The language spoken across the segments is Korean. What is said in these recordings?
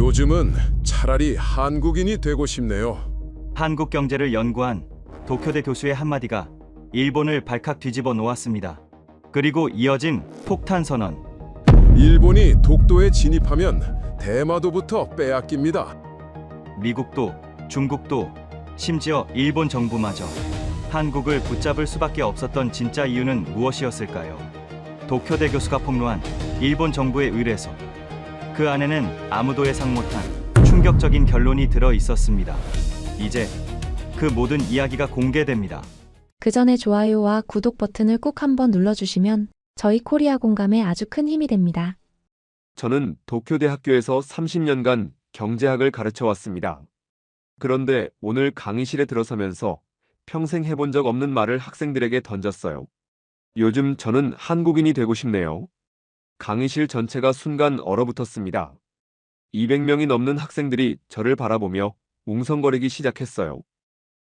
요즘은 차라리 한국인이 되고 싶네요. 한국 경제를 연구한 도쿄대 교수의 한마디가 일본을 발칵 뒤집어 놓았습니다. 그리고 이어진 폭탄 선언. 일본이 독도에 진입하면 대마도부터 빼앗깁니다. 미국도, 중국도, 심지어 일본 정부마저 한국을 붙잡을 수밖에 없었던 진짜 이유는 무엇이었을까요? 도쿄대 교수가 폭로한 일본 정부의 의뢰서. 그 안에는 아무도 예상 못한 충격적인 결론이 들어 있었습니다. 이제 그 모든 이야기가 공개됩니다. 그 전에 좋아요와 구독 버튼을 꼭 한번 눌러주시면 저희 코리아 공감에 아주 큰 힘이 됩니다. 저는 도쿄대 학교에서 30년간 경제학을 가르쳐 왔습니다. 그런데 오늘 강의실에 들어서면서 평생 해본 적 없는 말을 학생들에게 던졌어요. 요즘 저는 한국인이 되고 싶네요. 강의실 전체가 순간 얼어붙었습니다. 200명이 넘는 학생들이 저를 바라보며 웅성거리기 시작했어요.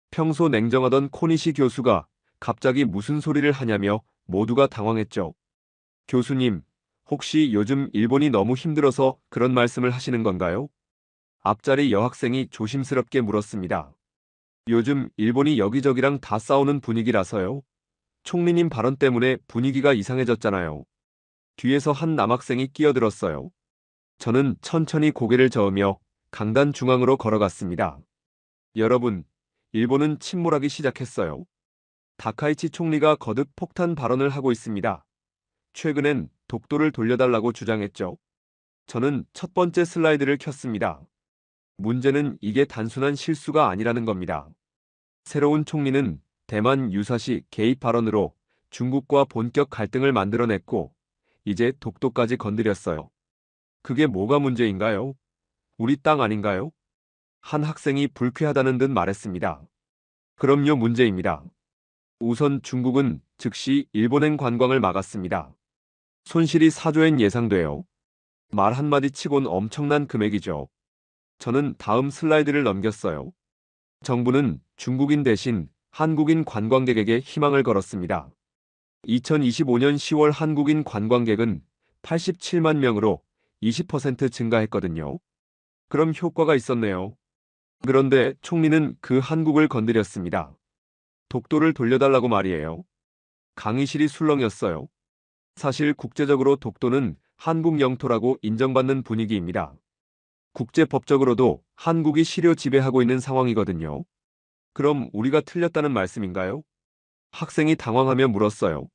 평소 냉정하던 코니시 교수가 갑자기 무슨 소리를 하냐며 모두가 당황했죠. 교수님, 혹시 요즘 일본이 너무 힘들어서 그런 말씀을 하시는 건가요? 앞자리 여학생이 조심스럽게 물었습니다. 요즘 일본이 여기저기랑 다 싸우는 분위기라서요. 총리님 발언 때문에 분위기가 이상해졌잖아요. 뒤에서 한 남학생이 끼어들었어요. 저는 천천히 고개를 저으며 강단 중앙으로 걸어갔습니다. 여러분, 일본은 침몰하기 시작했어요. 다카이치 총리가 거듭 폭탄 발언을 하고 있습니다. 최근엔 독도를 돌려달라고 주장했죠. 저는 첫 번째 슬라이드를 켰습니다. 문제는 이게 단순한 실수가 아니라는 겁니다. 새로운 총리는 대만 유사시 개입 발언으로 중국과 본격 갈등을 만들어냈고 이제 독도까지 건드렸어요. 그게 뭐가 문제인가요? 우리 땅 아닌가요? 한 학생이 불쾌하다는 듯 말했습니다. 그럼요, 문제입니다. 우선 중국은 즉시 일본행 관광을 막았습니다. 손실이 4조엔 예상돼요. 말 한마디 치곤 엄청난 금액이죠. 저는 다음 슬라이드를 넘겼어요. 정부는 중국인 대신 한국인 관광객에게 희망을 걸었습니다. 2025년 10월 한국인 관광객은 87만 명으로 20% 증가했거든요. 그럼 효과가 있었네요. 그런데 총리는 그 한국을 건드렸습니다. 독도를 돌려달라고 말이에요. 강의실이 술렁였어요. 사실 국제적으로 독도는 한국 영토라고 인정받는 분위기입니다. 국제법적으로도 한국이 실효 지배하고 있는 상황이거든요. 그럼 우리가 틀렸다는 말씀인가요? 학생이 당황하며 물었어요.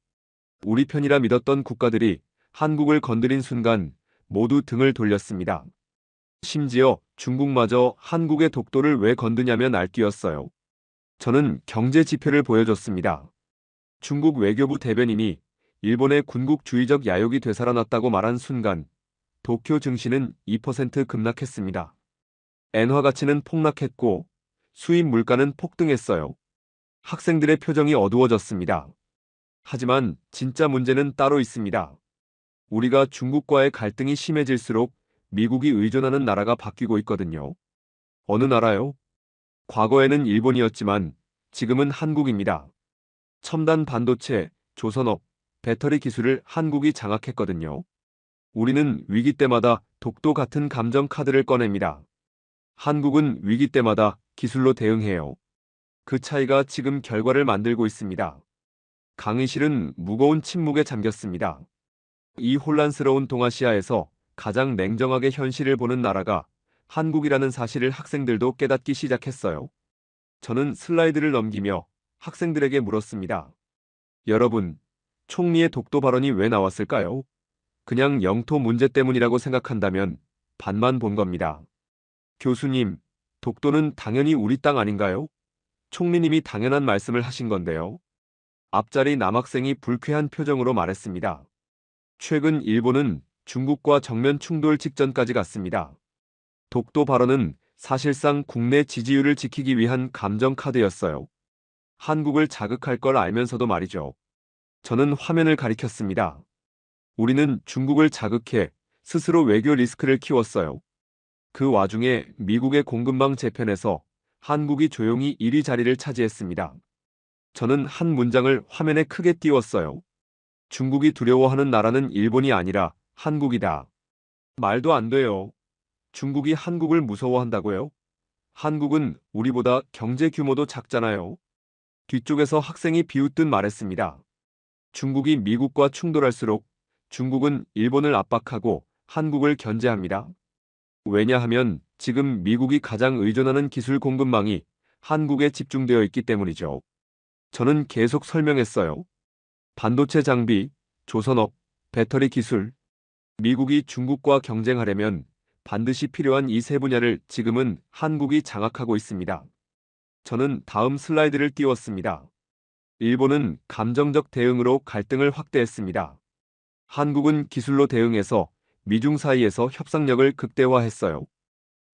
우리 편이라 믿었던 국가들이 한국을 건드린 순간 모두 등을 돌렸습니다. 심지어 중국마저 한국의 독도를 왜 건드냐며 날뛰었어요. 저는 경제 지표를 보여줬습니다. 중국 외교부 대변인이 일본의 군국주의적 야욕이 되살아났다고 말한 순간 도쿄 증시는 2% 급락했습니다. 엔화 가치는 폭락했고 수입 물가는 폭등했어요. 학생들의 표정이 어두워졌습니다. 하지만 진짜 문제는 따로 있습니다. 우리가 중국과의 갈등이 심해질수록 미국이 의존하는 나라가 바뀌고 있거든요. 어느 나라요? 과거에는 일본이었지만 지금은 한국입니다. 첨단 반도체, 조선업, 배터리 기술을 한국이 장악했거든요. 우리는 위기 때마다 독도 같은 감정 카드를 꺼냅니다. 한국은 위기 때마다 기술로 대응해요. 그 차이가 지금 결과를 만들고 있습니다. 강의실은 무거운 침묵에 잠겼습니다. 이 혼란스러운 동아시아에서 가장 냉정하게 현실을 보는 나라가 한국이라는 사실을 학생들도 깨닫기 시작했어요. 저는 슬라이드를 넘기며 학생들에게 물었습니다. 여러분, 총리의 독도 발언이 왜 나왔을까요? 그냥 영토 문제 때문이라고 생각한다면 반만 본 겁니다. 교수님, 독도는 당연히 우리 땅 아닌가요? 총리님이 당연한 말씀을 하신 건데요. 앞자리 남학생이 불쾌한 표정으로 말했습니다. 최근 일본은 중국과 정면 충돌 직전까지 갔습니다. 독도 발언은 사실상 국내 지지율을 지키기 위한 감정 카드였어요. 한국을 자극할 걸 알면서도 말이죠. 저는 화면을 가리켰습니다. 우리는 중국을 자극해 스스로 외교 리스크를 키웠어요. 그 와중에 미국의 공급망 재편에서 한국이 조용히 1위 자리를 차지했습니다. 저는 한 문장을 화면에 크게 띄웠어요. 중국이 두려워하는 나라는 일본이 아니라 한국이다. 말도 안 돼요. 중국이 한국을 무서워한다고요? 한국은 우리보다 경제 규모도 작잖아요. 뒤쪽에서 학생이 비웃듯 말했습니다. 중국이 미국과 충돌할수록 중국은 일본을 압박하고 한국을 견제합니다. 왜냐하면 지금 미국이 가장 의존하는 기술 공급망이 한국에 집중되어 있기 때문이죠. 저는 계속 설명했어요. 반도체 장비, 조선업, 배터리 기술. 미국이 중국과 경쟁하려면 반드시 필요한 이 세 분야를 지금은 한국이 장악하고 있습니다. 저는 다음 슬라이드를 띄웠습니다. 일본은 감정적 대응으로 갈등을 확대했습니다. 한국은 기술로 대응해서 미중 사이에서 협상력을 극대화했어요.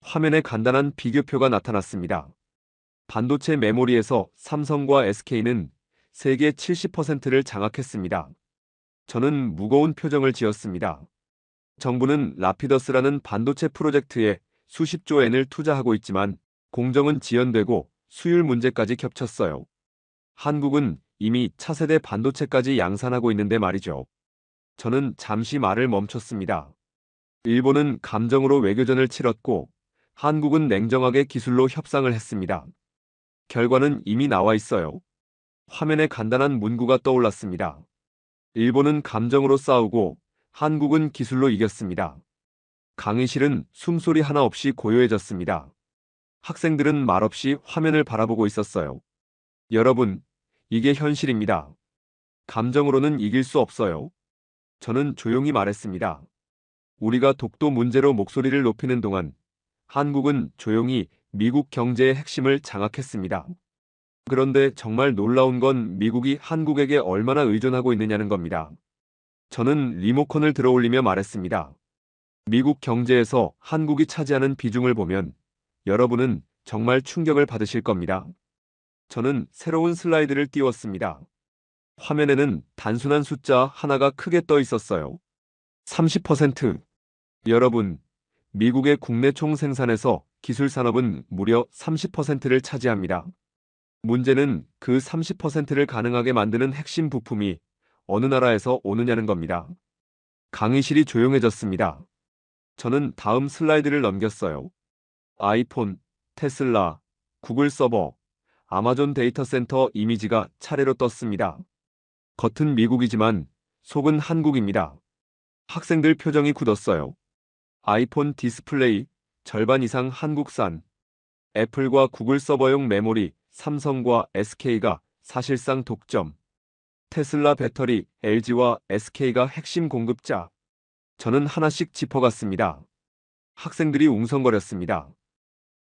화면에 간단한 비교표가 나타났습니다. 반도체 메모리에서 삼성과 SK는 세계 70%를 장악했습니다. 저는 무거운 표정을 지었습니다. 정부는 라피더스라는 반도체 프로젝트에 수십조 엔을 투자하고 있지만 공정은 지연되고 수율 문제까지 겹쳤어요. 한국은 이미 차세대 반도체까지 양산하고 있는데 말이죠. 저는 잠시 말을 멈췄습니다. 일본은 감정으로 외교전을 치렀고 한국은 냉정하게 기술로 협상을 했습니다. 결과는 이미 나와 있어요. 화면에 간단한 문구가 떠올랐습니다. 일본은 감정으로 싸우고 한국은 기술로 이겼습니다. 강의실은 숨소리 하나 없이 고요해졌습니다. 학생들은 말없이 화면을 바라보고 있었어요. 여러분, 이게 현실입니다. 감정으로는 이길 수 없어요. 저는 조용히 말했습니다. 우리가 독도 문제로 목소리를 높이는 동안 한국은 조용히 미국 경제의 핵심을 장악했습니다. 그런데 정말 놀라운 건 미국이 한국에게 얼마나 의존하고 있느냐는 겁니다. 저는 리모컨을 들어올리며 말했습니다. 미국 경제에서 한국이 차지하는 비중을 보면 여러분은 정말 충격을 받으실 겁니다. 저는 새로운 슬라이드를 띄웠습니다. 화면에는 단순한 숫자 하나가 크게 떠 있었어요. 30%. 여러분, 미국의 국내 총생산에서 기술 산업은 무려 30%를 차지합니다. 문제는 그 30%를 가능하게 만드는 핵심 부품이 어느 나라에서 오느냐는 겁니다. 강의실이 조용해졌습니다. 저는 다음 슬라이드를 넘겼어요. 아이폰, 테슬라, 구글 서버, 아마존 데이터 센터 이미지가 차례로 떴습니다. 겉은 미국이지만 속은 한국입니다. 학생들 표정이 굳었어요. 아이폰 디스플레이 절반 이상 한국산, 애플과 구글 서버용 메모리, 삼성과 SK가 사실상 독점, 테슬라 배터리, LG와 SK가 핵심 공급자. 저는 하나씩 짚어갔습니다. 학생들이 웅성거렸습니다.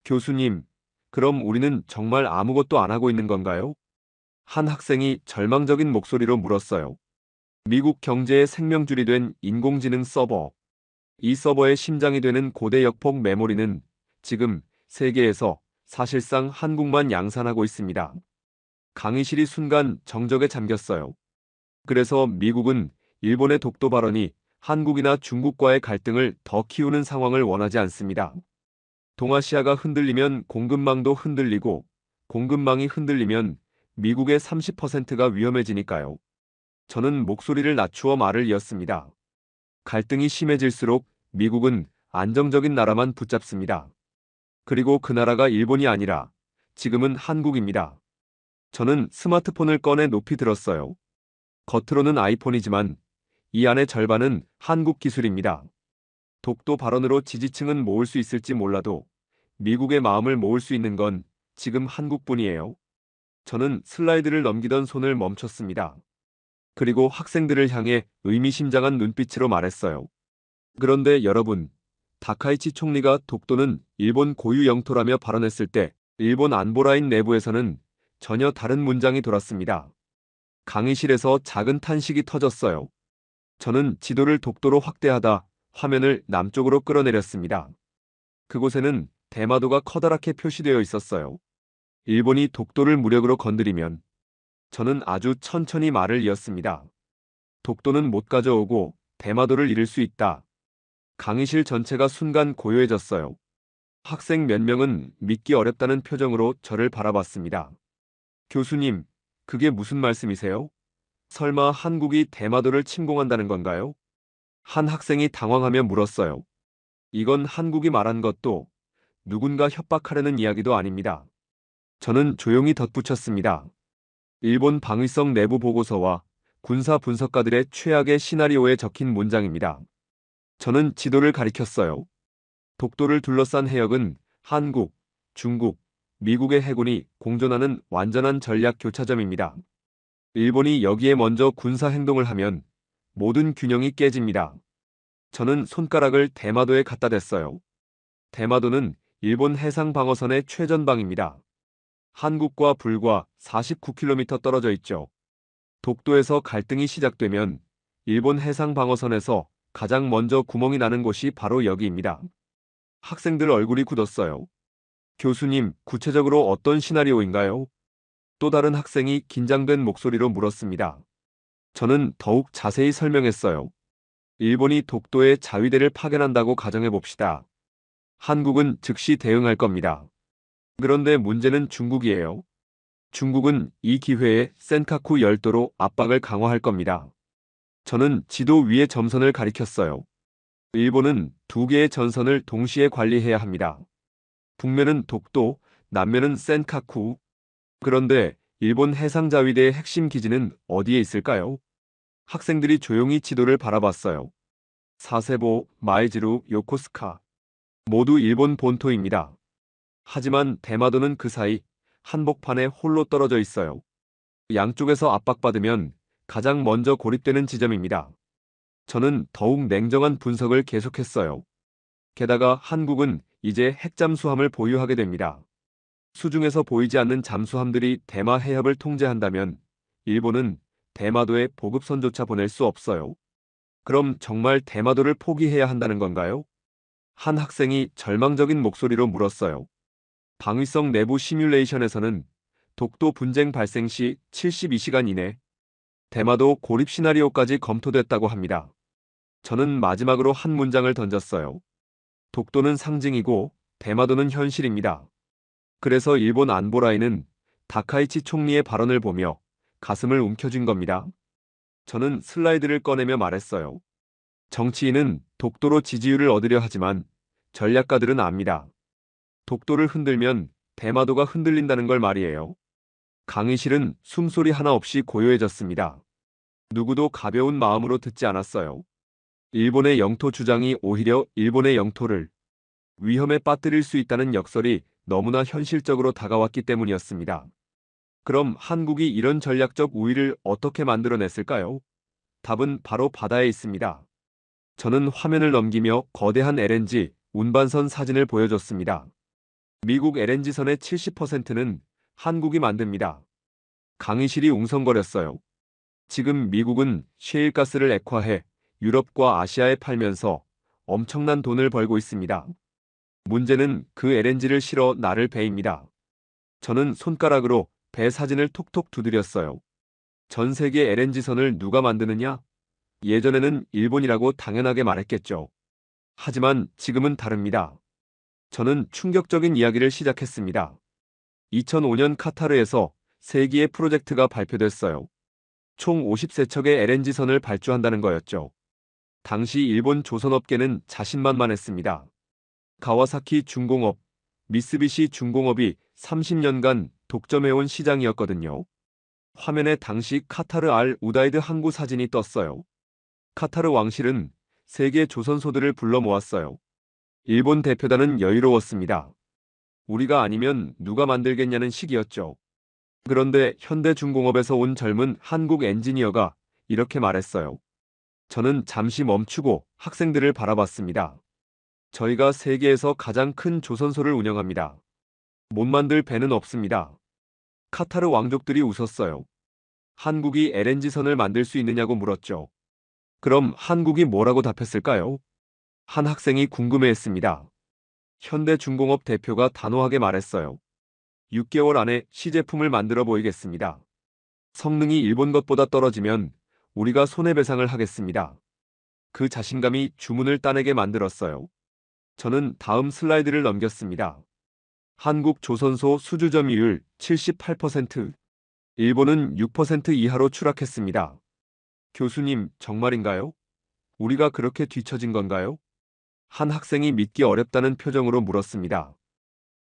교수님, 그럼 우리는 정말 아무것도 안 하고 있는 건가요? 한 학생이 절망적인 목소리로 물었어요. 미국 경제의 생명줄이 된 인공지능 서버. 이 서버의 심장이 되는 고대 역폭 메모리는 지금 세계에서 사실상 한국만 양산하고 있습니다. 강의실이 순간 정적에 잠겼어요. 그래서 미국은 일본의 독도 발언이 한국이나 중국과의 갈등을 더 키우는 상황을 원하지 않습니다. 동아시아가 흔들리면 공급망도 흔들리고 공급망이 흔들리면 미국의 30%가 위험해지니까요. 저는 목소리를 낮추어 말을 이었습니다. 갈등이 심해질수록 미국은 안정적인 나라만 붙잡습니다. 그리고 그 나라가 일본이 아니라 지금은 한국입니다. 저는 스마트폰을 꺼내 높이 들었어요. 겉으로는 아이폰이지만 이 안의 절반은 한국 기술입니다. 독도 발언으로 지지층은 모을 수 있을지 몰라도 미국의 마음을 모을 수 있는 건 지금 한국뿐이에요. 저는 슬라이드를 넘기던 손을 멈췄습니다. 그리고 학생들을 향해 의미심장한 눈빛으로 말했어요. 그런데 여러분, 다카이치 총리가 독도는 일본 고유 영토라며 발언했을 때 일본 안보라인 내부에서는 전혀 다른 문장이 돌았습니다. 강의실에서 작은 탄식이 터졌어요. 저는 지도를 독도로 확대하다 화면을 남쪽으로 끌어내렸습니다. 그곳에는 대마도가 커다랗게 표시되어 있었어요. 일본이 독도를 무력으로 건드리면 저는 아주 천천히 말을 이었습니다. 독도는 못 가져오고 대마도를 잃을 수 있다. 강의실 전체가 순간 고요해졌어요. 학생 몇 명은 믿기 어렵다는 표정으로 저를 바라봤습니다. 교수님, 그게 무슨 말씀이세요? 설마 한국이 대마도를 침공한다는 건가요? 한 학생이 당황하며 물었어요. 이건 한국이 말한 것도 누군가 협박하려는 이야기도 아닙니다. 저는 조용히 덧붙였습니다. 일본 방위성 내부 보고서와 군사 분석가들의 최악의 시나리오에 적힌 문장입니다. 저는 지도를 가리켰어요. 독도를 둘러싼 해역은 한국, 중국, 미국의 해군이 공존하는 완전한 전략 교차점입니다. 일본이 여기에 먼저 군사 행동을 하면 모든 균형이 깨집니다. 저는 손가락을 대마도에 갖다 댔어요. 대마도는 일본 해상 방어선의 최전방입니다. 한국과 불과 49km 떨어져 있죠. 독도에서 갈등이 시작되면 일본 해상 방어선에서 가장 먼저 구멍이 나는 곳이 바로 여기입니다. 학생들 얼굴이 굳었어요. 교수님, 구체적으로 어떤 시나리오인가요? 또 다른 학생이 긴장된 목소리로 물었습니다. 저는 더욱 자세히 설명했어요. 일본이 독도에 자위대를 파견한다고 가정해 봅시다. 한국은 즉시 대응할 겁니다. 그런데 문제는 중국이에요. 중국은 이 기회에 센카쿠 열도로 압박을 강화할 겁니다. 저는 지도 위의 점선을 가리켰어요. 일본은 두 개의 전선을 동시에 관리해야 합니다. 북면은 독도, 남면은 센카쿠. 그런데 일본 해상자위대의 핵심 기지는 어디에 있을까요? 학생들이 조용히 지도를 바라봤어요. 사세보, 마에지루, 요코스카. 모두 일본 본토입니다. 하지만 대마도는 그 사이 한복판에 홀로 떨어져 있어요. 양쪽에서 압박받으면 가장 먼저 고립되는 지점입니다. 저는 더욱 냉정한 분석을 계속했어요. 게다가 한국은 이제 핵잠수함을 보유하게 됩니다. 수중에서 보이지 않는 잠수함들이 대마 해협을 통제한다면 일본은 대마도에 보급선조차 보낼 수 없어요. 그럼 정말 대마도를 포기해야 한다는 건가요? 한 학생이 절망적인 목소리로 물었어요. 방위성 내부 시뮬레이션에서는 독도 분쟁 발생 시 72시간 이내 대마도 고립 시나리오까지 검토됐다고 합니다. 저는 마지막으로 한 문장을 던졌어요. 독도는 상징이고 대마도는 현실입니다. 그래서 일본 안보라인은 다카이치 총리의 발언을 보며 가슴을 움켜쥔 겁니다. 저는 슬라이드를 꺼내며 말했어요. 정치인은 독도로 지지율을 얻으려 하지만 전략가들은 압니다. 독도를 흔들면 대마도가 흔들린다는 걸 말이에요. 강의실은 숨소리 하나 없이 고요해졌습니다. 누구도 가벼운 마음으로 듣지 않았어요. 일본의 영토 주장이 오히려 일본의 영토를 위험에 빠뜨릴 수 있다는 역설이 너무나 현실적으로 다가왔기 때문이었습니다. 그럼 한국이 이런 전략적 우위를 어떻게 만들어냈을까요? 답은 바로 바다에 있습니다. 저는 화면을 넘기며 거대한 LNG 운반선 사진을 보여줬습니다. 미국 LNG선의 70%는 한국이 만듭니다. 강의실이 웅성거렸어요. 지금 미국은 셰일가스를 액화해 유럽과 아시아에 팔면서 엄청난 돈을 벌고 있습니다. 문제는 그 LNG를 실어 나를 배입니다. 저는 손가락으로 배 사진을 톡톡 두드렸어요. 전 세계 LNG선을 누가 만드느냐? 예전에는 일본이라고 당연하게 말했겠죠. 하지만 지금은 다릅니다. 저는 충격적인 이야기를 시작했습니다. 2005년 카타르에서 세기의 프로젝트가 발표됐어요. 총 50세척의 LNG선을 발주한다는 거였죠. 당시 일본 조선업계는 자신만만했습니다. 가와사키 중공업, 미쓰비시 중공업이 30년간 독점해온 시장이었거든요. 화면에 당시 카타르 알 우다이드 항구 사진이 떴어요. 카타르 왕실은 세계 조선소들을 불러 모았어요. 일본 대표단은 여유로웠습니다. 우리가 아니면 누가 만들겠냐는 식이었죠. 그런데 현대중공업에서 온 젊은 한국 엔지니어가 이렇게 말했어요. 저는 잠시 멈추고 학생들을 바라봤습니다. 저희가 세계에서 가장 큰 조선소를 운영합니다. 못 만들 배는 없습니다. 카타르 왕족들이 웃었어요. 한국이 LNG선을 만들 수 있느냐고 물었죠. 그럼 한국이 뭐라고 답했을까요? 한 학생이 궁금해했습니다. 현대중공업 대표가 단호하게 말했어요. 6개월 안에 시제품을 만들어 보이겠습니다. 성능이 일본 것보다 떨어지면 우리가 손해배상을 하겠습니다. 그 자신감이 주문을 따내게 만들었어요. 저는 다음 슬라이드를 넘겼습니다. 한국 조선소 수주 점유율 78%, 일본은 6% 이하로 추락했습니다. 교수님, 정말인가요? 우리가 그렇게 뒤처진 건가요? 한 학생이 믿기 어렵다는 표정으로 물었습니다.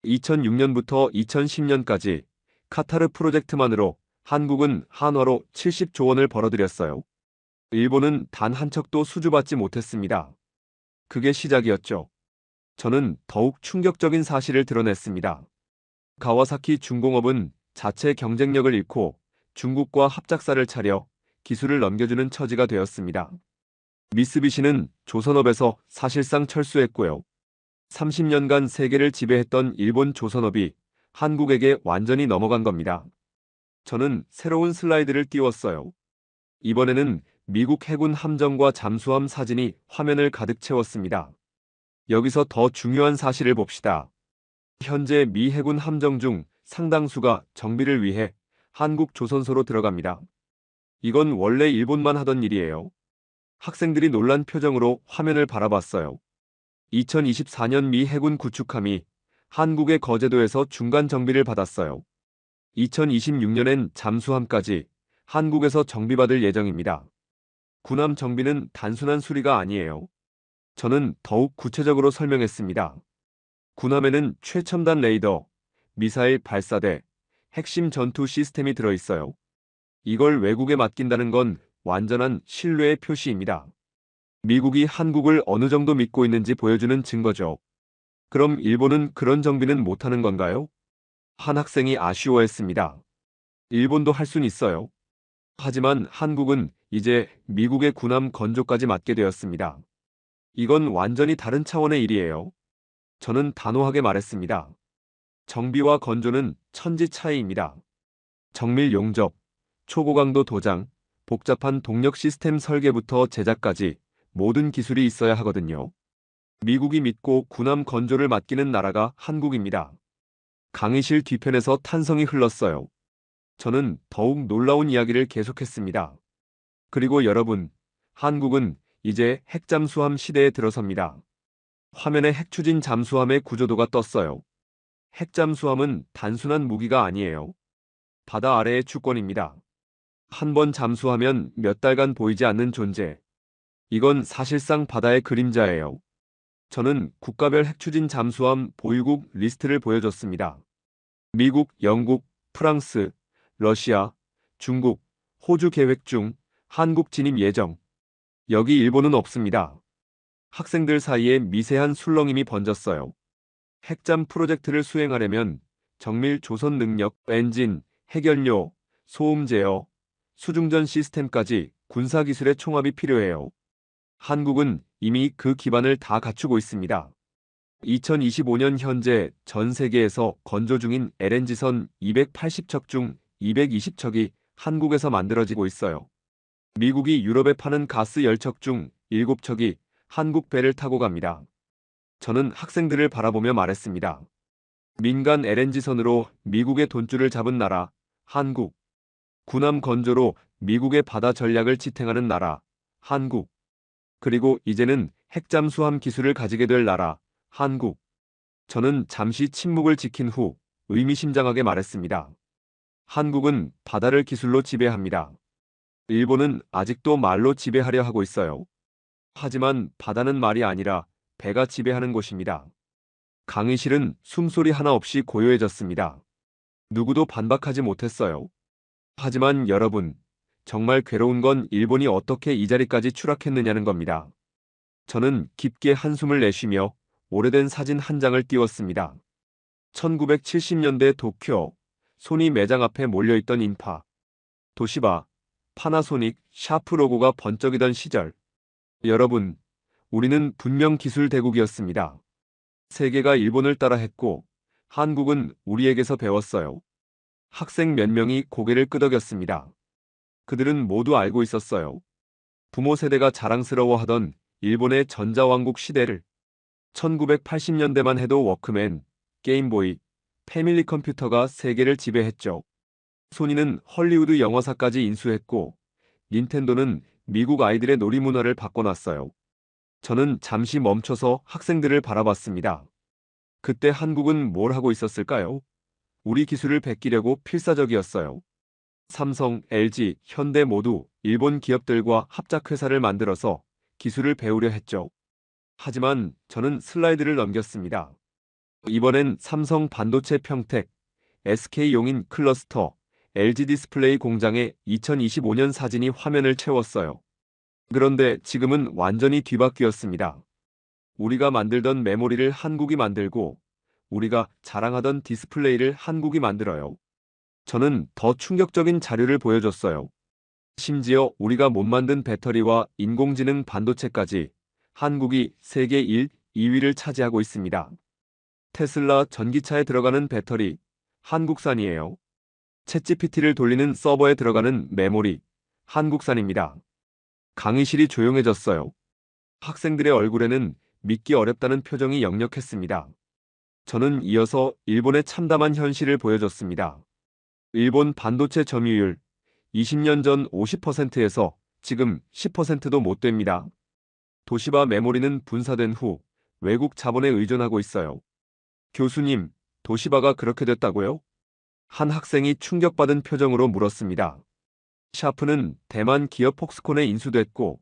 2006년부터 2010년까지 카타르 프로젝트만으로 한국은 한화로 70조 원을 벌어들였어요. 일본은 단 한 척도 수주받지 못했습니다. 그게 시작이었죠. 저는 더욱 충격적인 사실을 드러냈습니다. 가와사키 중공업은 자체 경쟁력을 잃고 중국과 합작사를 차려 기술을 넘겨주는 처지가 되었습니다. 미쓰비시는 조선업에서 사실상 철수했고요. 30년간 세계를 지배했던 일본 조선업이 한국에게 완전히 넘어간 겁니다. 저는 새로운 슬라이드를 띄웠어요. 이번에는 미국 해군 함정과 잠수함 사진이 화면을 가득 채웠습니다. 여기서 더 중요한 사실을 봅시다. 현재 미 해군 함정 중 상당수가 정비를 위해 한국 조선소로 들어갑니다. 이건 원래 일본만 하던 일이에요. 학생들이 놀란 표정으로 화면을 바라봤어요. 2024년 미 해군 구축함이 한국의 거제도에서 중간 정비를 받았어요. 2026년엔 잠수함까지 한국에서 정비받을 예정입니다. 군함 정비는 단순한 수리가 아니에요. 저는 더욱 구체적으로 설명했습니다. 군함에는 최첨단 레이더, 미사일 발사대, 핵심 전투 시스템이 들어있어요. 이걸 외국에 맡긴다는 건 완전한 신뢰의 표시입니다. 미국이 한국을 어느 정도 믿고 있는지 보여주는 증거죠. 그럼 일본은 그런 정비는 못하는 건가요? 한 학생이 아쉬워했습니다. 일본도 할 순 있어요. 하지만 한국은 이제 미국의 군함 건조까지 맡게 되었습니다. 이건 완전히 다른 차원의 일이에요. 저는 단호하게 말했습니다. 정비와 건조는 천지 차이입니다. 정밀 용접, 초고강도 도장, 복잡한 동력 시스템 설계부터 제작까지 모든 기술이 있어야 하거든요. 미국이 믿고 군함 건조를 맡기는 나라가 한국입니다. 강의실 뒤편에서 탄성이 흘렀어요. 저는 더욱 놀라운 이야기를 계속했습니다. 그리고 여러분, 한국은 이제 핵잠수함 시대에 들어섭니다. 화면에 핵추진 잠수함의 구조도가 떴어요. 핵잠수함은 단순한 무기가 아니에요. 바다 아래의 주권입니다. 한 번 잠수하면 몇 달간 보이지 않는 존재. 이건 사실상 바다의 그림자예요. 저는 국가별 핵추진 잠수함 보유국 리스트를 보여줬습니다. 미국, 영국, 프랑스, 러시아, 중국, 호주 계획 중, 한국 진입 예정. 여기 일본은 없습니다. 학생들 사이에 미세한 술렁임이 번졌어요. 핵잠 프로젝트를 수행하려면 정밀 조선 능력, 엔진, 핵연료, 소음 제어, 수중전 시스템까지 군사기술의 총합이 필요해요. 한국은 이미 그 기반을 다 갖추고 있습니다. 2025년 현재 전 세계에서 건조 중인 LNG선 280척 중 220척이 한국에서 만들어지고 있어요. 미국이 유럽에 파는 가스 10척 중 7척이 한국 배를 타고 갑니다. 저는 학생들을 바라보며 말했습니다. 민간 LNG선으로 미국의 돈줄을 잡은 나라, 한국. 군함 건조로 미국의 바다 전략을 지탱하는 나라, 한국. 그리고 이제는 핵잠수함 기술을 가지게 될 나라, 한국. 저는 잠시 침묵을 지킨 후 의미심장하게 말했습니다. 한국은 바다를 기술로 지배합니다. 일본은 아직도 말로 지배하려 하고 있어요. 하지만 바다는 말이 아니라 배가 지배하는 곳입니다. 강의실은 숨소리 하나 없이 고요해졌습니다. 누구도 반박하지 못했어요. 하지만 여러분, 정말 괴로운 건 일본이 어떻게 이 자리까지 추락했느냐는 겁니다. 저는 깊게 한숨을 내쉬며 오래된 사진 한 장을 띄웠습니다. 1970년대 도쿄, 소니 매장 앞에 몰려있던 인파. 도시바, 파나소닉, 샤프 로고가 번쩍이던 시절. 여러분, 우리는 분명 기술 대국이었습니다. 세계가 일본을 따라 했고, 한국은 우리에게서 배웠어요. 학생 몇 명이 고개를 끄덕였습니다. 그들은 모두 알고 있었어요. 부모 세대가 자랑스러워하던 일본의 전자왕국 시대를. 1980년대만 해도 워크맨, 게임보이, 패밀리 컴퓨터가 세계를 지배했죠. 소니는 헐리우드 영화사까지 인수했고, 닌텐도는 미국 아이들의 놀이문화를 바꿔놨어요. 저는 잠시 멈춰서 학생들을 바라봤습니다. 그때 한국은 뭘 하고 있었을까요? 우리 기술을 베끼려고 필사적이었어요. 삼성, LG, 현대 모두 일본 기업들과 합작회사를 만들어서 기술을 배우려 했죠. 하지만 저는 슬라이드를 넘겼습니다. 이번엔 삼성 반도체 평택, SK 용인 클러스터, LG 디스플레이 공장의 2025년 사진이 화면을 채웠어요. 그런데 지금은 완전히 뒤바뀌었습니다. 우리가 만들던 메모리를 한국이 만들고 우리가 자랑하던 디스플레이를 한국이 만들어요. 저는 더 충격적인 자료를 보여줬어요. 심지어 우리가 못 만든 배터리와 인공지능 반도체까지 한국이 세계 1, 2위를 차지하고 있습니다. 테슬라 전기차에 들어가는 배터리, 한국산이에요. 챗GPT를 돌리는 서버에 들어가는 메모리, 한국산입니다. 강의실이 조용해졌어요. 학생들의 얼굴에는 믿기 어렵다는 표정이 역력했습니다. 저는 이어서 일본의 참담한 현실을 보여줬습니다. 일본 반도체 점유율 20년 전 50%에서 지금 10%도 못 됩니다. 도시바 메모리는 분사된 후 외국 자본에 의존하고 있어요. 교수님, 도시바가 그렇게 됐다고요? 한 학생이 충격받은 표정으로 물었습니다. 샤프는 대만 기업 폭스콘에 인수됐고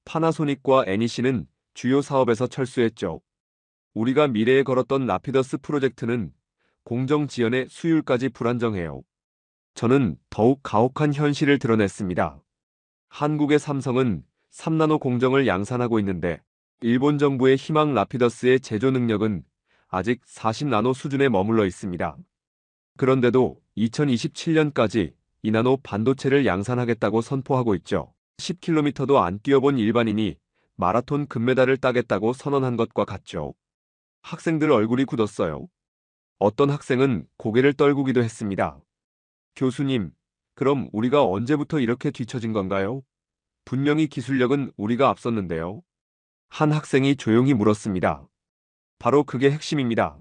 파나소닉과 NEC는 주요 사업에서 철수했죠. 우리가 미래에 걸었던 라피더스 프로젝트는 공정 지연의 수율까지 불안정해요. 저는 더욱 가혹한 현실을 드러냈습니다. 한국의 삼성은 3나노 공정을 양산하고 있는데 일본 정부의 희망 라피더스의 제조 능력은 아직 40나노 수준에 머물러 있습니다. 그런데도 2027년까지 2나노 반도체를 양산하겠다고 선포하고 있죠. 10km도 안 뛰어본 일반인이 마라톤 금메달을 따겠다고 선언한 것과 같죠. 학생들 얼굴이 굳었어요. 어떤 학생은 고개를 떨구기도 했습니다. 교수님, 그럼 우리가 언제부터 이렇게 뒤처진 건가요? 분명히 기술력은 우리가 앞섰는데요. 한 학생이 조용히 물었습니다. 바로 그게 핵심입니다.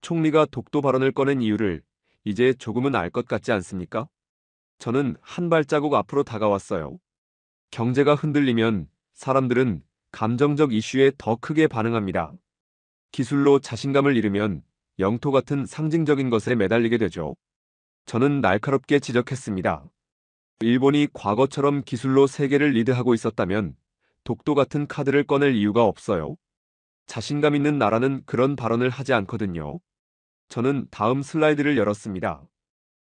총리가 독도 발언을 꺼낸 이유를 이제 조금은 알 것 같지 않습니까? 저는 한 발자국 앞으로 다가왔어요. 경제가 흔들리면 사람들은 감정적 이슈에 더 크게 반응합니다. 기술로 자신감을 잃으면 영토 같은 상징적인 것에 매달리게 되죠. 저는 날카롭게 지적했습니다. 일본이 과거처럼 기술로 세계를 리드하고 있었다면 독도 같은 카드를 꺼낼 이유가 없어요. 자신감 있는 나라는 그런 발언을 하지 않거든요. 저는 다음 슬라이드를 열었습니다.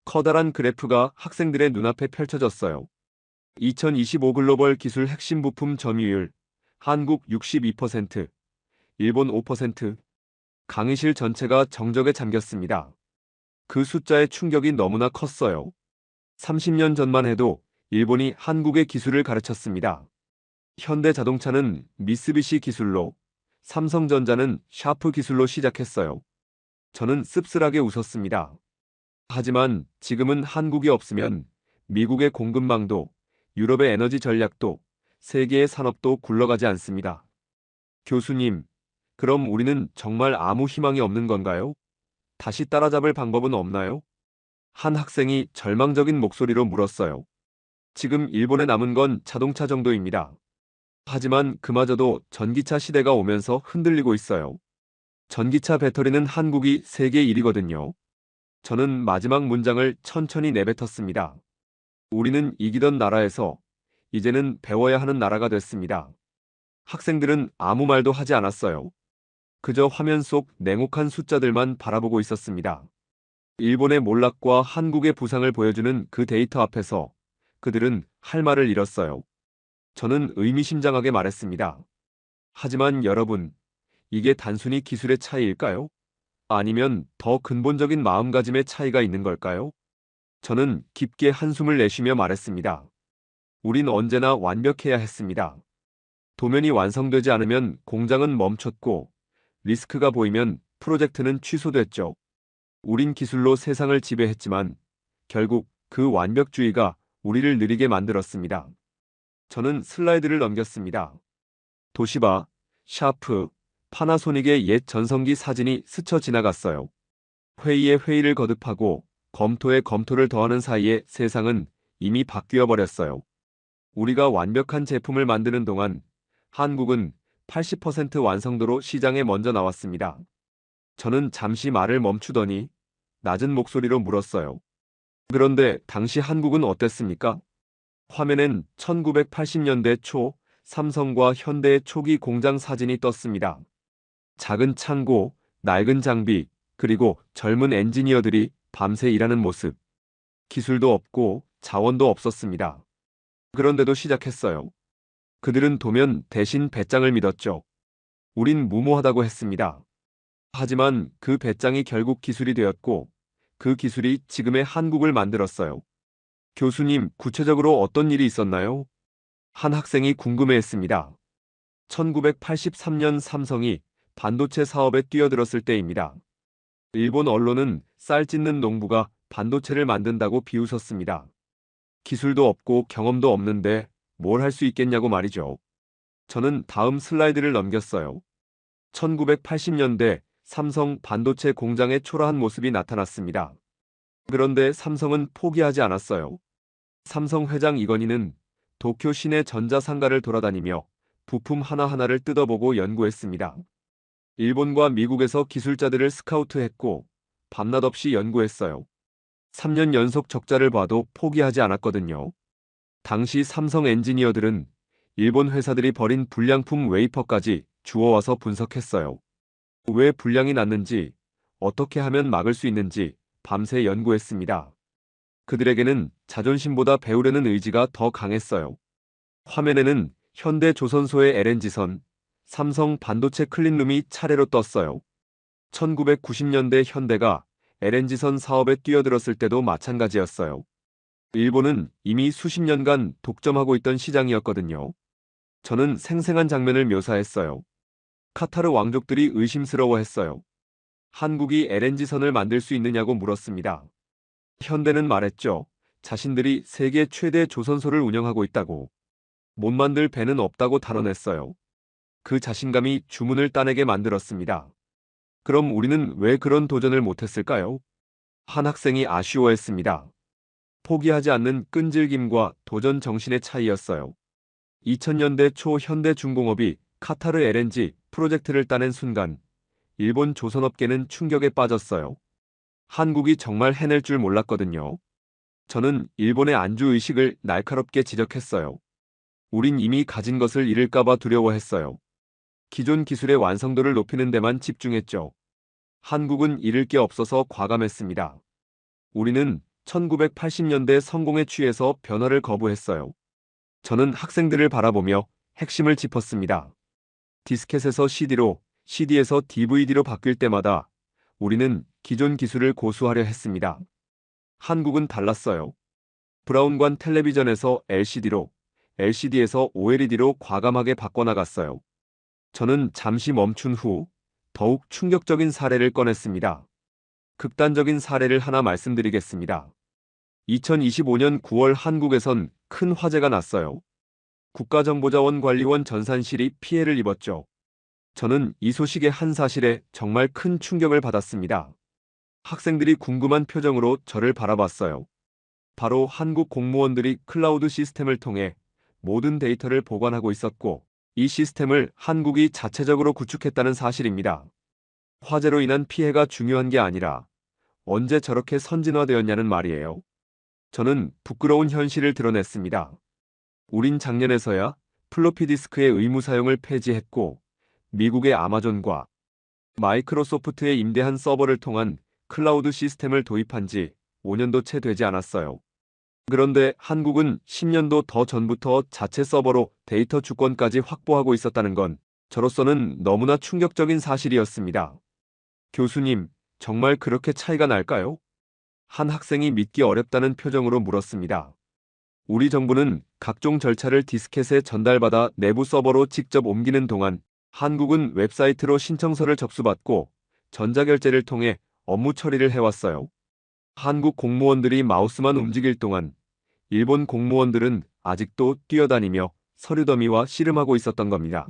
커다란 그래프가 학생들의 눈앞에 펼쳐졌어요. 2025 글로벌 기술 핵심 부품 점유율, 한국 62%, 일본 5%, 강의실 전체가 정적에 잠겼습니다. 그 숫자의 충격이 너무나 컸어요. 30년 전만 해도 일본이 한국의 기술을 가르쳤습니다. 현대자동차는 미쓰비시 기술로, 삼성전자는 샤프 기술로 시작했어요. 저는 씁쓸하게 웃었습니다. 하지만 지금은 한국이 없으면 미국의 공급망도, 유럽의 에너지 전략도, 세계의 산업도 굴러가지 않습니다. 교수님, 그럼 우리는 정말 아무 희망이 없는 건가요? 다시 따라잡을 방법은 없나요? 한 학생이 절망적인 목소리로 물었어요. 지금 일본에 남은 건 자동차 정도입니다. 하지만 그마저도 전기차 시대가 오면서 흔들리고 있어요. 전기차 배터리는 한국이 세계 1위거든요. 저는 마지막 문장을 천천히 내뱉었습니다. 우리는 이기던 나라에서 이제는 배워야 하는 나라가 됐습니다. 학생들은 아무 말도 하지 않았어요. 그저 화면 속 냉혹한 숫자들만 바라보고 있었습니다. 일본의 몰락과 한국의 부상을 보여주는 그 데이터 앞에서 그들은 할 말을 잃었어요. 저는 의미심장하게 말했습니다. 하지만 여러분, 이게 단순히 기술의 차이일까요? 아니면 더 근본적인 마음가짐의 차이가 있는 걸까요? 저는 깊게 한숨을 내쉬며 말했습니다. 우린 언제나 완벽해야 했습니다. 도면이 완성되지 않으면 공장은 멈췄고 리스크가 보이면 프로젝트는 취소됐죠. 우린 기술로 세상을 지배했지만 결국 그 완벽주의가 우리를 느리게 만들었습니다. 저는 슬라이드를 넘겼습니다. 도시바, 샤프, 파나소닉의 옛 전성기 사진이 스쳐 지나갔어요. 회의에 회의를 거듭하고 검토에 검토를 더하는 사이에 세상은 이미 바뀌어 버렸어요. 우리가 완벽한 제품을 만드는 동안 한국은 80% 완성도로 시장에 먼저 나왔습니다. 저는 잠시 말을 멈추더니 낮은 목소리로 물었어요. 그런데 당시 한국은 어땠습니까? 화면엔 1980년대 초 삼성과 현대의 초기 공장 사진이 떴습니다. 작은 창고, 낡은 장비, 그리고 젊은 엔지니어들이 밤새 일하는 모습. 기술도 없고 자원도 없었습니다. 그런데도 시작했어요. 그들은 도면 대신 배짱을 믿었죠. 우린 무모하다고 했습니다. 하지만 그 배짱이 결국 기술이 되었고 그 기술이 지금의 한국을 만들었어요. 교수님, 구체적으로 어떤 일이 있었나요? 한 학생이 궁금해했습니다. 1983년 삼성이 반도체 사업에 뛰어들었을 때입니다. 일본 언론은 쌀 찢는 농부가 반도체를 만든다고 비웃었습니다. 기술도 없고 경험도 없는데 뭘 할 수 있겠냐고 말이죠. 저는 다음 슬라이드를 넘겼어요. 1980년대 삼성 반도체 공장의 초라한 모습이 나타났습니다. 그런데 삼성은 포기하지 않았어요. 삼성 회장 이건희는 도쿄 시내 전자상가를 돌아다니며 부품 하나하나를 뜯어보고 연구했습니다. 일본과 미국에서 기술자들을 스카우트했고 밤낮 없이 연구했어요. 3년 연속 적자를 봐도 포기하지 않았거든요. 당시 삼성 엔지니어들은 일본 회사들이 버린 불량품 웨이퍼까지 주워와서 분석했어요. 왜 불량이 났는지, 어떻게 하면 막을 수 있는지 밤새 연구했습니다. 그들에게는 자존심보다 배우려는 의지가 더 강했어요. 화면에는 현대조선소의 LNG선, 삼성 반도체 클린룸이 차례로 떴어요. 1990년대 현대가 LNG선 사업에 뛰어들었을 때도 마찬가지였어요. 일본은 이미 수십 년간 독점하고 있던 시장이었거든요. 저는 생생한 장면을 묘사했어요. 카타르 왕족들이 의심스러워했어요. 한국이 LNG선을 만들 수 있느냐고 물었습니다. 현대는 말했죠. 자신들이 세계 최대 조선소를 운영하고 있다고. 못 만들 배는 없다고 단언했어요. 그 자신감이 주문을 따내게 만들었습니다. 그럼 우리는 왜 그런 도전을 못했을까요? 한 학생이 아쉬워했습니다. 포기하지 않는 끈질김과 도전 정신의 차이였어요. 2000년대 초 현대중공업이 카타르 LNG 프로젝트를 따낸 순간 일본 조선업계는 충격에 빠졌어요. 한국이 정말 해낼 줄 몰랐거든요. 저는 일본의 안주의식을 날카롭게 지적했어요. 우린 이미 가진 것을 잃을까봐 두려워했어요. 기존 기술의 완성도를 높이는 데만 집중했죠. 한국은 잃을 게 없어서 과감했습니다. 우리는 1980년대 성공에 취해서 변화를 거부했어요. 저는 학생들을 바라보며 핵심을 짚었습니다. 디스켓에서 CD로, CD에서 DVD로 바뀔 때마다 우리는 기존 기술을 고수하려 했습니다. 한국은 달랐어요. 브라운관 텔레비전에서 LCD로, LCD에서 OLED로 과감하게 바꿔나갔어요. 저는 잠시 멈춘 후 더욱 충격적인 사례를 꺼냈습니다. 극단적인 사례를 하나 말씀드리겠습니다. 2025년 9월 한국에선 큰 화재가 났어요. 국가정보자원관리원 전산실이 피해를 입었죠. 저는 이 소식의 한 사실에 정말 큰 충격을 받았습니다. 학생들이 궁금한 표정으로 저를 바라봤어요. 바로 한국 공무원들이 클라우드 시스템을 통해 모든 데이터를 보관하고 있었고 이 시스템을 한국이 자체적으로 구축했다는 사실입니다. 화재로 인한 피해가 중요한 게 아니라 언제 저렇게 선진화되었냐는 말이에요. 저는 부끄러운 현실을 드러냈습니다. 우린 작년에서야 플로피 디스크의 의무 사용을 폐지했고 미국의 아마존과 마이크로소프트에 임대한 서버를 통한 클라우드 시스템을 도입한 지 5년도 채 되지 않았어요. 그런데 한국은 10년도 더 전부터 자체 서버로 데이터 주권까지 확보하고 있었다는 건 저로서는 너무나 충격적인 사실이었습니다. 교수님, 정말 그렇게 차이가 날까요? 한 학생이 믿기 어렵다는 표정으로 물었습니다. 우리 정부는 각종 절차를 디스켓에 전달받아 내부 서버로 직접 옮기는 동안 한국은 웹사이트로 신청서를 접수받고 전자결제를 통해 업무 처리를 해왔어요. 한국 공무원들이 마우스만 움직일 동안 일본 공무원들은 아직도 뛰어다니며 서류 더미와 씨름하고 있었던 겁니다.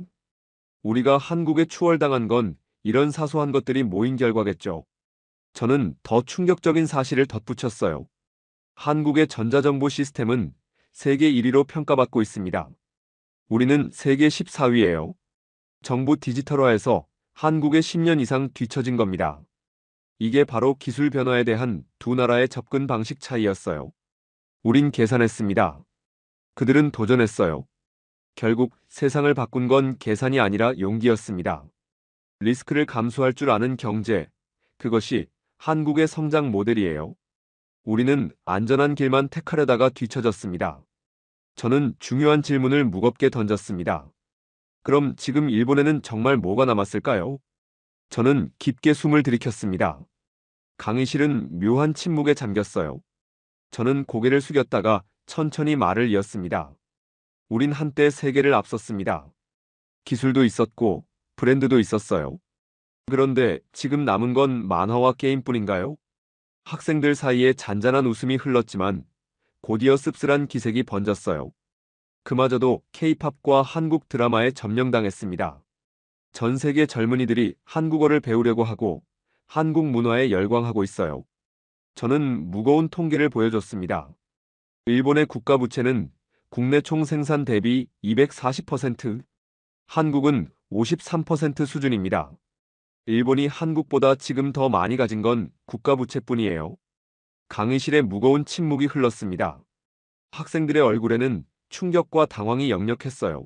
우리가 한국에 추월당한 건 이런 사소한 것들이 모인 결과겠죠. 저는 더 충격적인 사실을 덧붙였어요. 한국의 전자정보 시스템은 세계 1위로 평가받고 있습니다. 우리는 세계 14위예요. 정부 디지털화에서 한국의 10년 이상 뒤처진 겁니다. 이게 바로 기술 변화에 대한 두 나라의 접근 방식 차이였어요. 우린 계산했습니다. 그들은 도전했어요. 결국 세상을 바꾼 건 계산이 아니라 용기였습니다. 리스크를 감수할 줄 아는 경제, 그것이 한국의 성장 모델이에요. 우리는 안전한 길만 택하려다가 뒤처졌습니다. 저는 중요한 질문을 무겁게 던졌습니다. 그럼 지금 일본에는 정말 뭐가 남았을까요? 저는 깊게 숨을 들이켰습니다. 강의실은 묘한 침묵에 잠겼어요. 저는 고개를 숙였다가 천천히 말을 이었습니다. 우린 한때 세계를 앞섰습니다. 기술도 있었고 브랜드도 있었어요. 그런데 지금 남은 건 만화와 게임뿐인가요? 학생들 사이에 잔잔한 웃음이 흘렀지만 곧이어 씁쓸한 기색이 번졌어요. 그마저도 K-팝과 한국 드라마에 점령당했습니다. 전 세계 젊은이들이 한국어를 배우려고 하고 한국 문화에 열광하고 있어요. 저는 무거운 통계를 보여줬습니다. 일본의 국가 부채는 국내 총 생산 대비 240%, 한국은 53% 수준입니다. 일본이 한국보다 지금 더 많이 가진 건 국가 부채뿐이에요. 강의실에 무거운 침묵이 흘렀습니다. 학생들의 얼굴에는 충격과 당황이 역력했어요.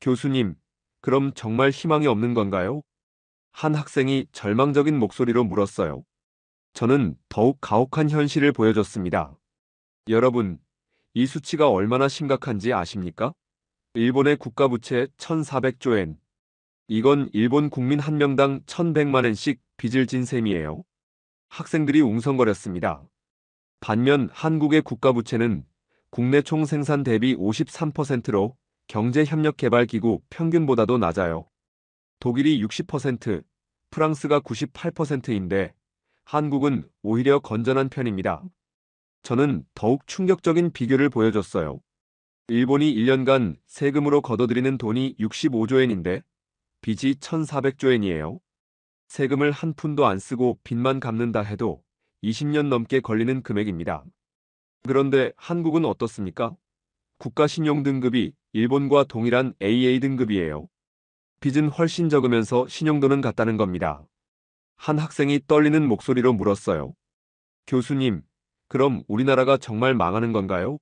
교수님, 그럼 정말 희망이 없는 건가요? 한 학생이 절망적인 목소리로 물었어요. 저는 더욱 가혹한 현실을 보여줬습니다. 여러분, 이 수치가 얼마나 심각한지 아십니까? 일본의 국가 부채 1,400조 엔. 이건 일본 국민 한 명당 1,100만 엔씩 빚을 진 셈이에요. 학생들이 웅성거렸습니다. 반면 한국의 국가 부채는 국내 총 생산 대비 53%로 경제협력개발기구 평균보다도 낮아요. 독일이 60%, 프랑스가 98%인데 한국은 오히려 건전한 편입니다. 저는 더욱 충격적인 비교를 보여줬어요. 일본이 1년간 세금으로 걷어들이는 돈이 65조 엔인데 빚이 1,400조 엔이에요. 세금을 한 푼도 안 쓰고 빚만 갚는다 해도 20년 넘게 걸리는 금액입니다. 그런데 한국은 어떻습니까? 국가 신용 등급이 일본과 동일한 AA 등급이에요. 빚은 훨씬 적으면서 신용도는 같다는 겁니다. 한 학생이 떨리는 목소리로 물었어요. 교수님, 그럼 우리나라가 정말 망하는 건가요?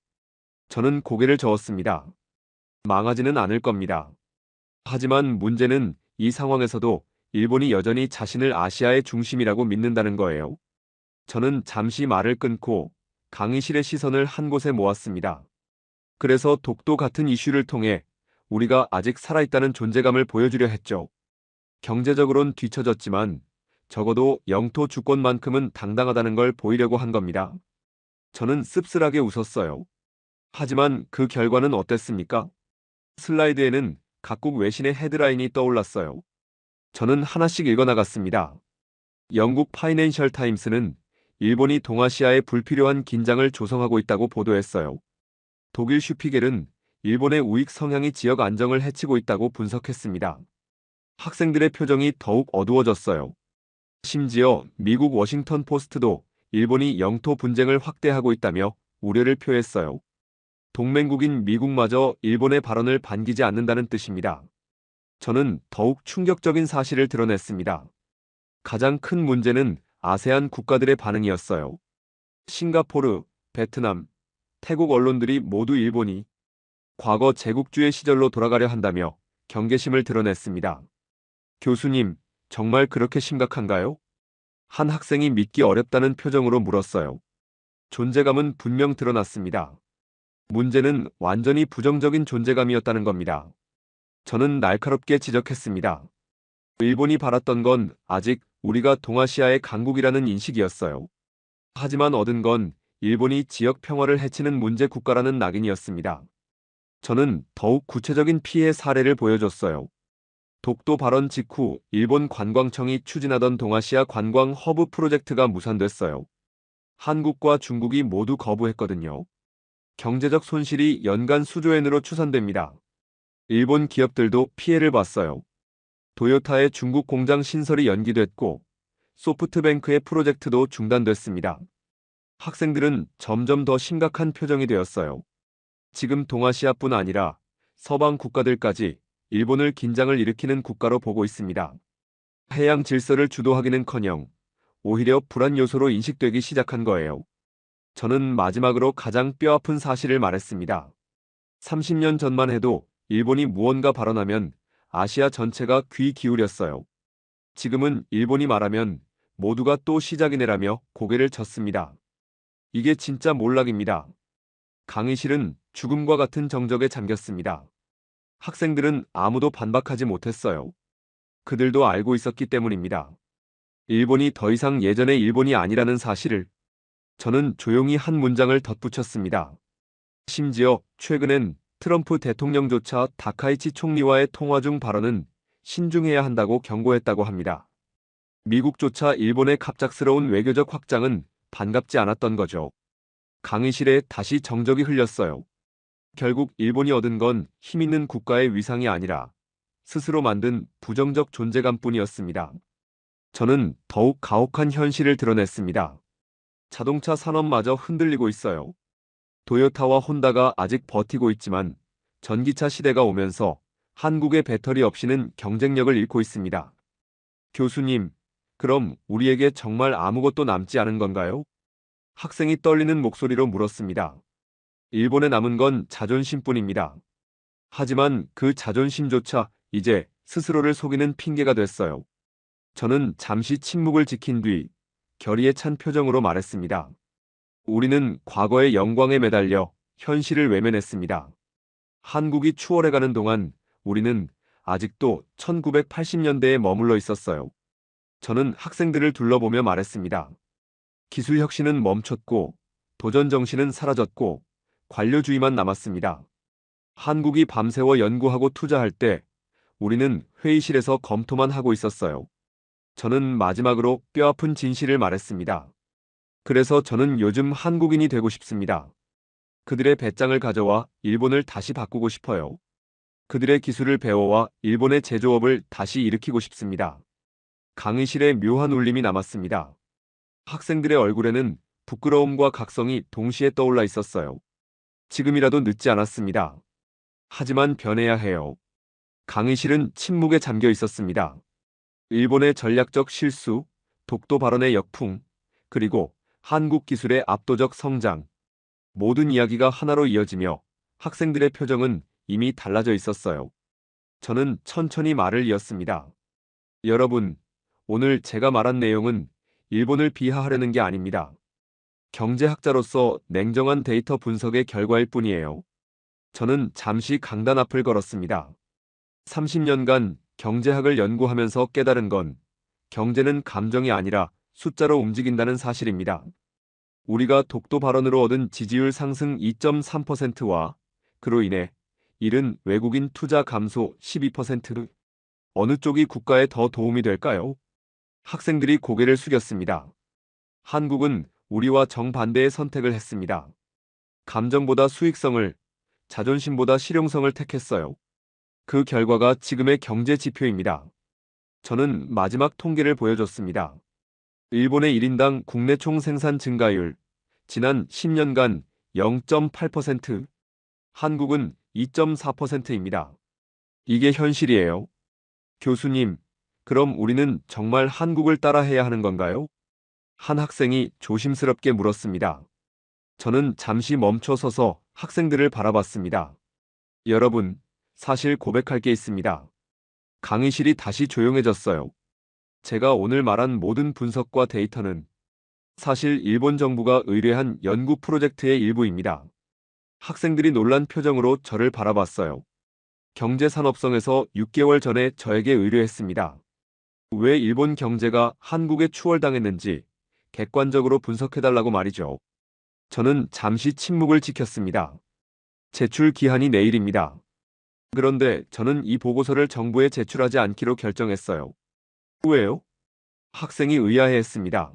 저는 고개를 저었습니다. 망하지는 않을 겁니다. 하지만 문제는 이 상황에서도 일본이 여전히 자신을 아시아의 중심이라고 믿는다는 거예요. 저는 잠시 말을 끊고 강의실의 시선을 한 곳에 모았습니다. 그래서 독도 같은 이슈를 통해 우리가 아직 살아있다는 존재감을 보여주려 했죠. 경제적으론 뒤처졌지만 적어도 영토 주권만큼은 당당하다는 걸 보이려고 한 겁니다. 저는 씁쓸하게 웃었어요. 하지만 그 결과는 어땠습니까? 슬라이드에는 각국 외신의 헤드라인이 떠올랐어요. 저는 하나씩 읽어나갔습니다. 영국 파이낸셜 타임스는 일본이 동아시아에 불필요한 긴장을 조성하고 있다고 보도했어요. 독일 슈피겔은 일본의 우익 성향이 지역 안정을 해치고 있다고 분석했습니다. 학생들의 표정이 더욱 어두워졌어요. 심지어 미국 워싱턴 포스트도 일본이 영토 분쟁을 확대하고 있다며 우려를 표했어요. 동맹국인 미국마저 일본의 발언을 반기지 않는다는 뜻입니다. 저는 더욱 충격적인 사실을 드러냈습니다. 가장 큰 문제는 아세안 국가들의 반응이었어요. 싱가포르, 베트남, 태국 언론들이 모두 일본이 과거 제국주의 시절로 돌아가려 한다며 경계심을 드러냈습니다. 교수님, 정말 그렇게 심각한가요? 한 학생이 믿기 어렵다는 표정으로 물었어요. 존재감은 분명 드러났습니다. 문제는 완전히 부정적인 존재감이었다는 겁니다. 저는 날카롭게 지적했습니다. 일본이 바랐던 건 아직 우리가 동아시아의 강국이라는 인식이었어요. 하지만 얻은 건 일본이 지역 평화를 해치는 문제 국가라는 낙인이었습니다. 저는 더욱 구체적인 피해 사례를 보여줬어요. 독도 발언 직후 일본 관광청이 추진하던 동아시아 관광 허브 프로젝트가 무산됐어요. 한국과 중국이 모두 거부했거든요. 경제적 손실이 연간 수조엔으로 추산됩니다. 일본 기업들도 피해를 봤어요. 도요타의 중국 공장 신설이 연기됐고 소프트뱅크의 프로젝트도 중단됐습니다. 학생들은 점점 더 심각한 표정이 되었어요. 지금 동아시아뿐 아니라 서방 국가들까지 일본을 긴장을 일으키는 국가로 보고 있습니다. 해양 질서를 주도하기는커녕 오히려 불안 요소로 인식되기 시작한 거예요. 저는 마지막으로 가장 뼈아픈 사실을 말했습니다. 30년 전만 해도 일본이 무언가 발언하면 아시아 전체가 귀 기울였어요. 지금은 일본이 말하면 모두가 또 시작이네라며 고개를 젓습니다. 이게 진짜 몰락입니다. 강의실은 죽음과 같은 정적에 잠겼습니다. 학생들은 아무도 반박하지 못했어요. 그들도 알고 있었기 때문입니다. 일본이 더 이상 예전의 일본이 아니라는 사실을. 저는 조용히 한 문장을 덧붙였습니다. 심지어 최근엔 트럼프 대통령조차 다카이치 총리와의 통화 중 발언은 신중해야 한다고 경고했다고 합니다. 미국조차 일본의 갑작스러운 외교적 확장은 반갑지 않았던 거죠. 강의실에 다시 정적이 흘렸어요. 결국 일본이 얻은 건 힘 있는 국가의 위상이 아니라 스스로 만든 부정적 존재감뿐이었습니다. 저는 더욱 가혹한 현실을 드러냈습니다. 자동차 산업마저 흔들리고 있어요. 도요타와 혼다가 아직 버티고 있지만 전기차 시대가 오면서 한국의 배터리 없이는 경쟁력을 잃고 있습니다. 교수님, 그럼 우리에게 정말 아무것도 남지 않은 건가요? 학생이 떨리는 목소리로 물었습니다. 일본에 남은 건 자존심뿐입니다. 하지만 그 자존심조차 이제 스스로를 속이는 핑계가 됐어요. 저는 잠시 침묵을 지킨 뒤 결의에 찬 표정으로 말했습니다. 우리는 과거의 영광에 매달려 현실을 외면했습니다. 한국이 추월해가는 동안 우리는 아직도 1980년대에 머물러 있었어요. 저는 학생들을 둘러보며 말했습니다. 기술 혁신은 멈췄고 도전 정신은 사라졌고 관료주의만 남았습니다. 한국이 밤새워 연구하고 투자할 때 우리는 회의실에서 검토만 하고 있었어요. 저는 마지막으로 뼈아픈 진실을 말했습니다. 그래서 저는 요즘 한국인이 되고 싶습니다. 그들의 배짱을 가져와 일본을 다시 바꾸고 싶어요. 그들의 기술을 배워와 일본의 제조업을 다시 일으키고 싶습니다. 강의실에 묘한 울림이 남았습니다. 학생들의 얼굴에는 부끄러움과 각성이 동시에 떠올라 있었어요. 지금이라도 늦지 않았습니다. 하지만 변해야 해요. 강의실은 침묵에 잠겨 있었습니다. 일본의 전략적 실수, 독도 발언의 역풍, 그리고 한국 기술의 압도적 성장. 모든 이야기가 하나로 이어지며 학생들의 표정은 이미 달라져 있었어요. 저는 천천히 말을 이었습니다. 여러분, 오늘 제가 말한 내용은 일본을 비하하려는 게 아닙니다. 경제학자로서 냉정한 데이터 분석의 결과일 뿐이에요. 저는 잠시 강단 앞을 걸었습니다. 30년간 경제학을 연구하면서 깨달은 건 경제는 감정이 아니라 숫자로 움직인다는 사실입니다. 우리가 독도 발언으로 얻은 지지율 상승 2.3%와 그로 인해 잃은 외국인 투자 감소 12%. 어느 쪽이 국가에 더 도움이 될까요? 학생들이 고개를 숙였습니다. 한국은 우리와 정반대의 선택을 했습니다. 감정보다 수익성을, 자존심보다 실용성을 택했어요. 그 결과가 지금의 경제 지표입니다. 저는 마지막 통계를 보여줬습니다. 일본의 1인당 국내 총생산 증가율, 지난 10년간 0.8%, 한국은 2.4%입니다. 이게 현실이에요. 교수님, 그럼 우리는 정말 한국을 따라해야 하는 건가요? 한 학생이 조심스럽게 물었습니다. 저는 잠시 멈춰 서서 학생들을 바라봤습니다. 여러분, 사실 고백할 게 있습니다. 강의실이 다시 조용해졌어요. 제가 오늘 말한 모든 분석과 데이터는 사실 일본 정부가 의뢰한 연구 프로젝트의 일부입니다. 학생들이 놀란 표정으로 저를 바라봤어요. 경제산업성에서 6개월 전에 저에게 의뢰했습니다. 왜 일본 경제가 한국에 추월당했는지 객관적으로 분석해달라고 말이죠. 저는 잠시 침묵을 지켰습니다. 제출 기한이 내일입니다. 그런데 저는 이 보고서를 정부에 제출하지 않기로 결정했어요. 왜요? 학생이 의아해했습니다.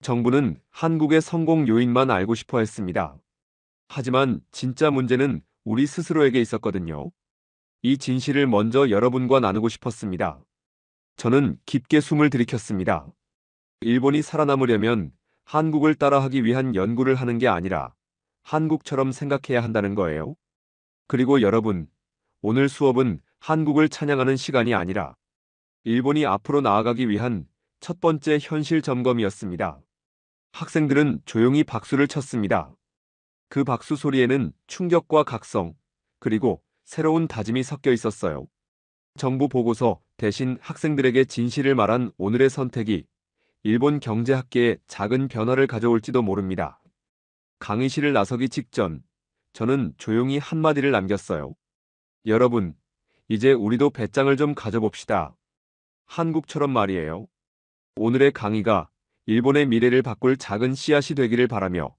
정부는 한국의 성공 요인만 알고 싶어 했습니다. 하지만 진짜 문제는 우리 스스로에게 있었거든요. 이 진실을 먼저 여러분과 나누고 싶었습니다. 저는 깊게 숨을 들이켰습니다. 일본이 살아남으려면 한국을 따라하기 위한 연구를 하는 게 아니라 한국처럼 생각해야 한다는 거예요. 그리고 여러분, 오늘 수업은 한국을 찬양하는 시간이 아니라 일본이 앞으로 나아가기 위한 첫 번째 현실 점검이었습니다. 학생들은 조용히 박수를 쳤습니다. 그 박수 소리에는 충격과 각성, 그리고 새로운 다짐이 섞여 있었어요. 정부 보고서 대신 학생들에게 진실을 말한 오늘의 선택이 일본 경제학계에 작은 변화를 가져올지도 모릅니다. 강의실을 나서기 직전 저는 조용히 한마디를 남겼어요. 여러분, 이제 우리도 배짱을 좀 가져봅시다. 한국처럼 말이에요. 오늘의 강의가 일본의 미래를 바꿀 작은 씨앗이 되기를 바라며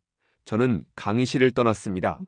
저는 강의실을 떠났습니다.